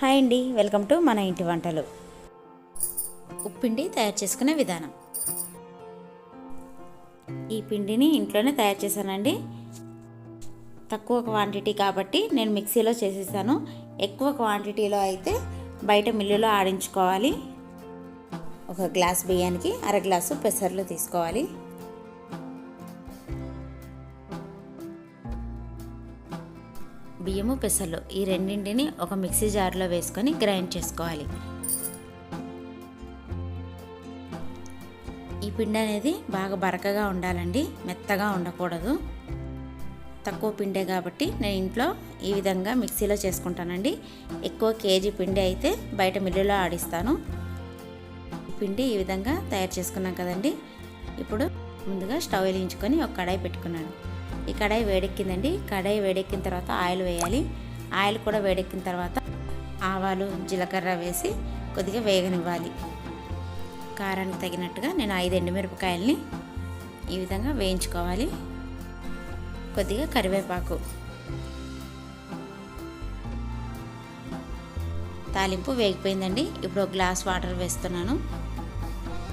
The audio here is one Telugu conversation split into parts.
హాయ్ అండి, వెల్కమ్ టు మన ఇంటి వంటలు. ఉప్పిండి తయారు చేసుకునే విధానం. ఈ పిండిని ఇంట్లోనే తయారు చేశానండి. తక్కువ క్వాంటిటీ కాబట్టి నేను మిక్సీలో చేసేసాను. ఎక్కువ క్వాంటిటీలో అయితే బయట మిల్లులో ఆడించుకోవాలి. ఒక గ్లాస్ బియ్యానికి అర గ్లాసు పెసర్లు తీసుకోవాలి. బియ్యము పెసర్లు ఈ రెండింటిని ఒక మిక్సీ జార్లో వేసుకొని గ్రైండ్ చేసుకోవాలి. ఈ పిండి అనేది బాగా బరకగా ఉండాలండి, మెత్తగా ఉండకూడదు. తక్కువ పిండే కాబట్టి నేను ఇంట్లో ఈ విధంగా మిక్సీలో చేసుకుంటానండి. ఎక్కువ కేజీ పిండి అయితే బయట మిల్లులో ఆడిస్తాను. పిండి ఈ విధంగా తయారు చేసుకున్నాం కదండి. ఇప్పుడు ముందుగా స్టవ్ వెలిగించుకొని ఒక కడాయి పెట్టుకున్నాను. ఈ కడాయి వేడెక్కిందండి. కడాయి వేడెక్కిన తర్వాత ఆయిల్ వేయాలి. ఆయిల్ కూడా వేడెక్కిన తర్వాత ఆవాలు జీలకర్ర వేసి కొద్దిగా వేగనివ్వాలి. కారానికి తగినట్టుగా నేను 5 ఎండుమిరపకాయలని ఈ విధంగా వేయించుకోవాలి. కొద్దిగా కరివేపాకు, తాలింపు వేగిపోయిందండి. ఇప్పుడు ఒక గ్లాస్ వాటర్ వేస్తున్నాను.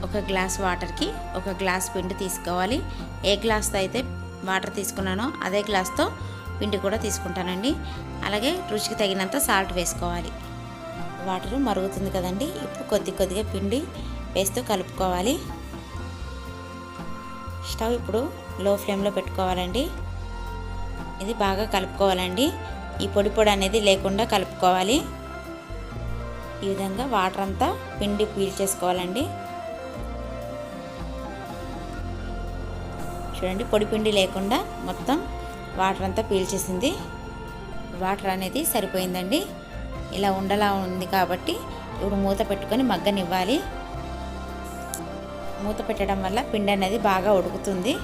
ఒక గ్లాస్ వాటర్కి ఒక గ్లాస్ పిండి తీసుకోవాలి. ఏ గ్లాస్తో అయితే వాటర్ తీసుకున్నానో అదే గ్లాస్తో పిండి కూడా తీసుకుంటానండి. అలాగే రుచికి తగినంత సాల్ట్ వేసుకోవాలి. వాటర్ మరుగుతుంది కదండి. ఇప్పుడు కొద్దిగా పిండి వేస్తూ కలుపుకోవాలి. స్టవ్ ఇప్పుడు లో ఫ్లేమ్లో పెట్టుకోవాలండి. ఇది బాగా కలుపుకోవాలండి. ఈ పొడి అనేది లేకుండా కలుపుకోవాలి. ఈ విధంగా వాటర్ అంతా పిండి పీల్చేసుకోవాలండి. చూడండి, పొడి పిండి లేకుండా మొత్తం వాటర్ అంతా పీల్చేసింది. వాటర్ అనేది సరిపోయిందండి. ఇలా ఉండలా ఉంది కాబట్టి ఇప్పుడు మూత పెట్టుకొని మగ్గనివ్వాలి. మూత పెట్టడం వల్ల పిండి అనేది బాగా ఉడుకుతుంది.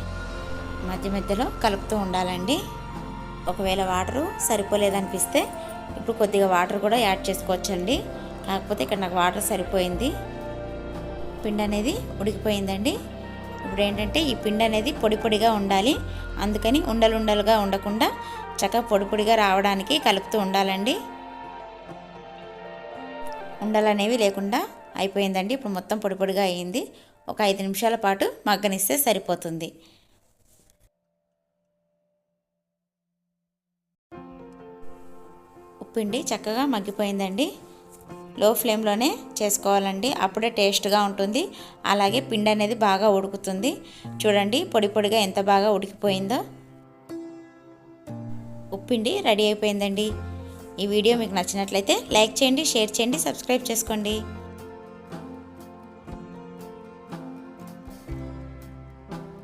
మధ్య మధ్యలో కలుపుతూ ఉండాలండి. ఒకవేళ వాటరు సరిపోలేదనిపిస్తే ఇప్పుడు కొద్దిగా వాటర్ కూడా యాడ్ చేసుకోవచ్చండి. కాకపోతే ఇక్కడ నాకు వాటర్ సరిపోయింది. పిండి అనేది ఉడికిపోయిందండి. ఇప్పుడు ఏంటంటే ఈ పిండి అనేది పొడిగా ఉండాలి. అందుకని ఉండలుగా ఉండకుండా చక్కగా పొడిగా రావడానికి కలుపుతూ ఉండాలండి. ఉండలు అనేవి లేకుండా అయిపోయిందండి. ఇప్పుడు మొత్తం పొడిగా అయ్యింది. ఒక 5 నిమిషాల పాటు మగ్గనిస్తే సరిపోతుంది. ఉప్పిండి చక్కగా మగ్గిపోయిందండి. లో ఫ్లేమ్లోనే చేసుకోవాలండి, అప్పుడే టేస్ట్గా ఉంటుంది. అలాగే పిండి అనేది బాగా ఉడుకుతుంది. చూడండి, పొడిగా ఎంత బాగా ఉడికిపోయిందో. ఉప్పిండి రెడీ అయిపోయిందండి. ఈ వీడియో మీకు నచ్చినట్లయితే లైక్ చేయండి, షేర్ చేయండి, సబ్స్క్రైబ్ చేసుకోండి.